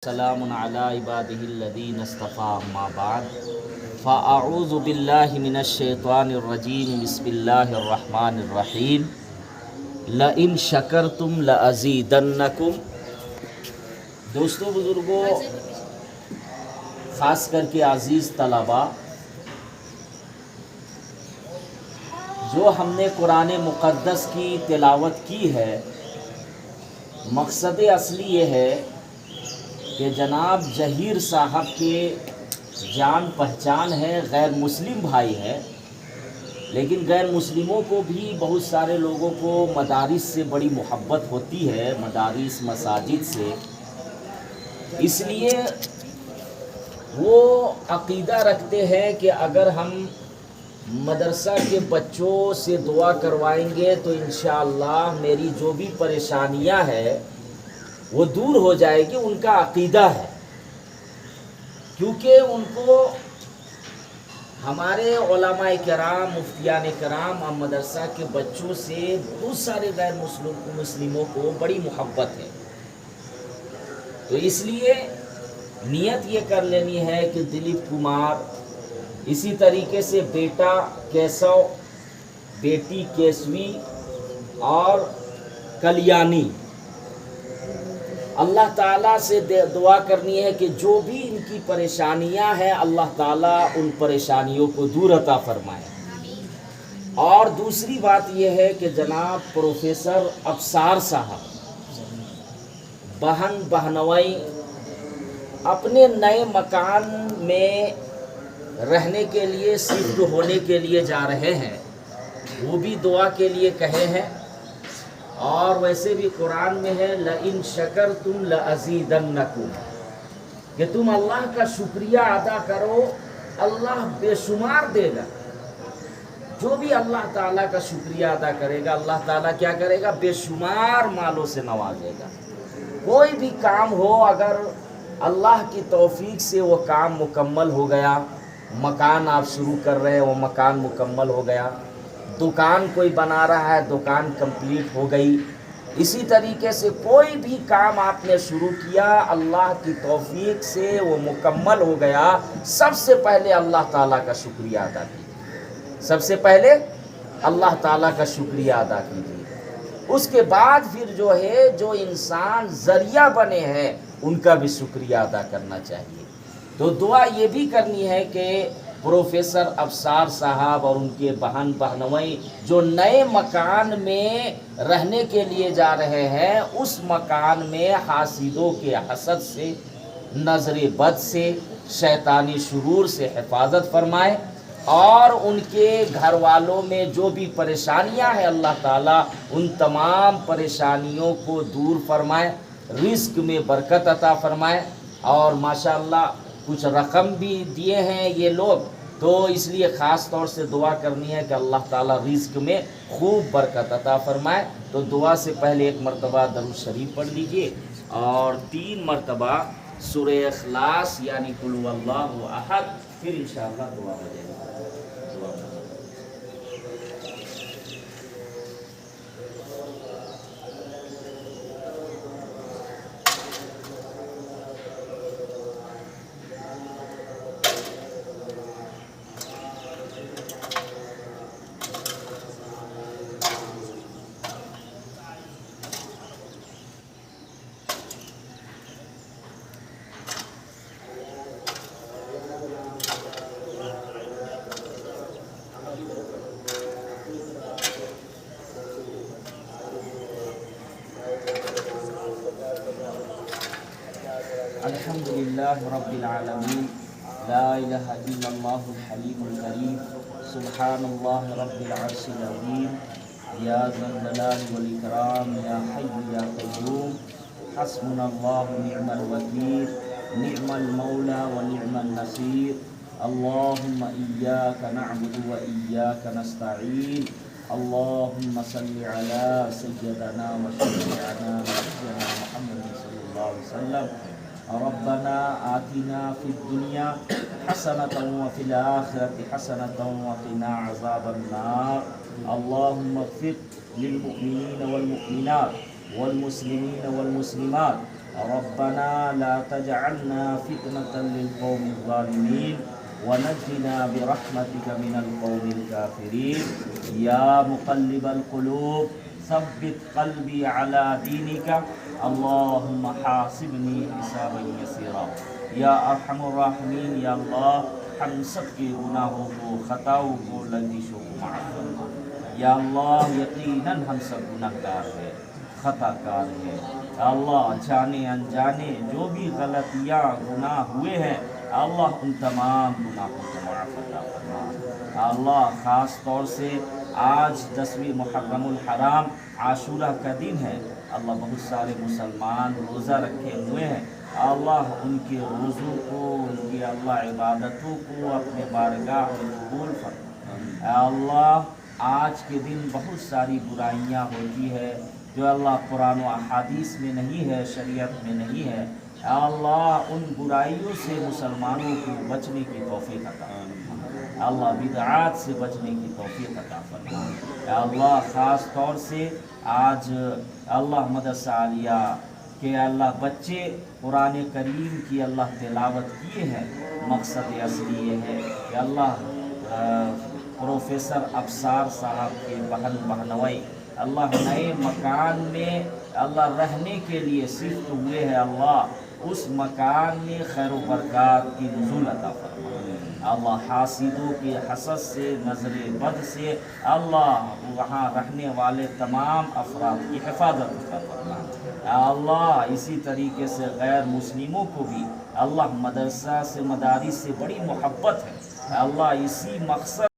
سلام علی عباده الذین اصطفى اما بعد فاعوذ باللہ من الشیطان الرجیم بسم اللہ الرحمن الرحیم لئن شکرتم لازیدنکم۔ دوستو بزرگوں، خاص کر کے عزیز طلباء، جو ہم نے قرآن مقدس کی تلاوت کی ہے، مقصد اصلی یہ ہے کہ جناب جہیر صاحب کے جان پہچان ہے، غیر مسلم بھائی ہے، لیکن غیر مسلموں کو بھی بہت سارے لوگوں کو مدارس سے بڑی محبت ہوتی ہے، مدارس مساجد سے۔ اس لیے وہ عقیدہ رکھتے ہیں کہ اگر ہم مدرسہ کے بچوں سے دعا کروائیں گے تو انشاءاللہ میری جو بھی پریشانیاں ہیں وہ دور ہو جائے گی۔ ان کا عقیدہ ہے، کیونکہ ان کو ہمارے علماء کرام، مفتیان کرام اور مدرسہ کے بچوں سے بہت سارے غیر مسلموں کو بڑی محبت ہے۔ تو اس لیے نیت یہ کر لینی ہے کہ دلیپ کمار، اسی طریقے سے بیٹا کیسو، بیٹی کیسوی اور کلیانی، اللہ تعالیٰ سے دعا کرنی ہے کہ جو بھی ان کی پریشانیاں ہیں اللہ تعالیٰ ان پریشانیوں کو دور عطا فرمائے۔ اور دوسری بات یہ ہے کہ جناب پروفیسر افسار صاحب بہنوئی اپنے نئے مکان میں رہنے کے لیے، شفٹ ہونے کے لیے جا رہے ہیں، وہ بھی دعا کے لیے کہے ہیں۔ اور ویسے بھی قرآن میں ہے لئن شکرتم لازیدنکم، کہ تم اللہ کا شکریہ ادا کرو، اللہ بے شمار دے گا۔ جو بھی اللہ تعالیٰ کا شکریہ ادا کرے گا اللہ تعالیٰ کیا کرے گا؟ بے شمار مالوں سے نوازے گا۔ کوئی بھی کام ہو، اگر اللہ کی توفیق سے وہ کام مکمل ہو گیا، مکان آپ شروع کر رہے ہیں وہ مکان مکمل ہو گیا، دکان کوئی بنا رہا ہے دکان کمپلیٹ ہو گئی، اسی طریقے سے کوئی بھی کام آپ نے شروع کیا اللہ کی توفیق سے وہ مکمل ہو گیا، سب سے پہلے اللہ تعالیٰ کا شکریہ ادا کیجیے۔ سب سے پہلے اللہ تعالیٰ کا شکریہ ادا کیجیے۔ اس کے بعد پھر جو ہے جو انسان ذریعہ بنے ہیں ان کا بھی شکریہ ادا کرنا چاہیے۔ تو دعا یہ بھی کرنی ہے کہ پروفیسر افسار صاحب اور ان کے بہنوئی جو نئے مکان میں رہنے کے لیے جا رہے ہیں، اس مکان میں حاسدوں کے حسد سے، نظر بد سے، شیطانی شرور سے حفاظت فرمائے، اور ان کے گھر والوں میں جو بھی پریشانیاں ہیں اللہ تعالیٰ ان تمام پریشانیوں کو دور فرمائے، رزق میں برکت عطا فرمائے۔ اور ماشاءاللہ کچھ رقم بھی دیے ہیں یہ لوگ، تو اس لیے خاص طور سے دعا کرنی ہے کہ اللہ تعالیٰ رزق میں خوب برکت عطا فرمائے۔ تو دعا سے پہلے ایک مرتبہ درود شریف پڑھ لیجئے اور 3 مرتبہ سورہ اخلاص یعنی قل هو اللہ احد، پھر انشاءاللہ دعا ہو جائے گی۔ الحمدللہ رب العالمین، لا الہ الا اللہ الحلیم الکریم، سبحان اللہ رب العرش العظیم، یا ذا الجلال والاکرام، یا حی یا قیوم، حسبنا اللہ نعم الوکیل، نعم المولا ونعم النصیر، اللہم ایاک نعبد و ایاک نستعین، اللہم صل علی سیدنا و شفیعنا نبینا محمد صلی اللہ علیہ وسلم، ربنا آتنا فی الدنیا حسنة وفی الآخرة حسنة وقنا عذاب النار، اللہم اغفر للمؤمنین والمؤمنات والمسلمین والمسلمات ربنا لا تجعلنا فتنة للقوم الظالمين ونجنا برحمتك من القوم الكافرين یا مقلب القلوب ثبت قلبی علی دینک اللہم حاسبنی حسابا یسیرا یا ارحم الراحمین یا اللہ ہم سب کے گناہوں کو خطاؤں کو لغزشوں کو معاف فرما یا اللہ یقیناً ہم سب گناہگار ہیں خطا کار ہیں اللہ جانے انجانے جو بھی غلطیاں گناہ ہوئے ہیں اللہ ان تمام گناہوں کو معاف عطا فرما اللہ خاص طور سے آج 10ویں محرم الحرام عاشورہ کا دن ہے اللہ بہت سارے مسلمان روزہ رکھے ہوئے ہیں اللہ ان کے روزوں کو ان کی اللہ عبادتوں کو اپنے بارگاہ میں قبول فرما اللہ آج کے دن بہت ساری برائیاں ہوتی ہے جو اللہ قرآن و احادیث میں نہیں ہے شریعت میں نہیں ہے اللہ ان برائیوں سے مسلمانوں کو بچنے کی توفیق عطا فرما اللہ بدعات سے بچنے کی توفیق عطا فرما اللہ خاص طور سے آج اللہ مدرسہ عالیہ کہ اللہ بچے قرآن کریم کی اللہ تلاوت کیے ہیں مقصد اصلی یہ ہے کہ اللہ پروفیسر ابصار صاحب کے بہن بہنوئی اللہ نئے مکان میں اللہ رہنے کے لیے شفٹ ہوئے ہیں اللہ اس مکان میں خیر و برکات کی نزول عطا فرما اللہ حاسدوں کے حسد سے نظر بد سے اللہ وہاں رہنے والے تمام افراد کی حفاظت عطا فرما اللہ اسی طریقے سے غیر مسلموں کو بھی اللہ مدرسہ سے مدارس سے بڑی محبت ہے اللہ اسی مقصد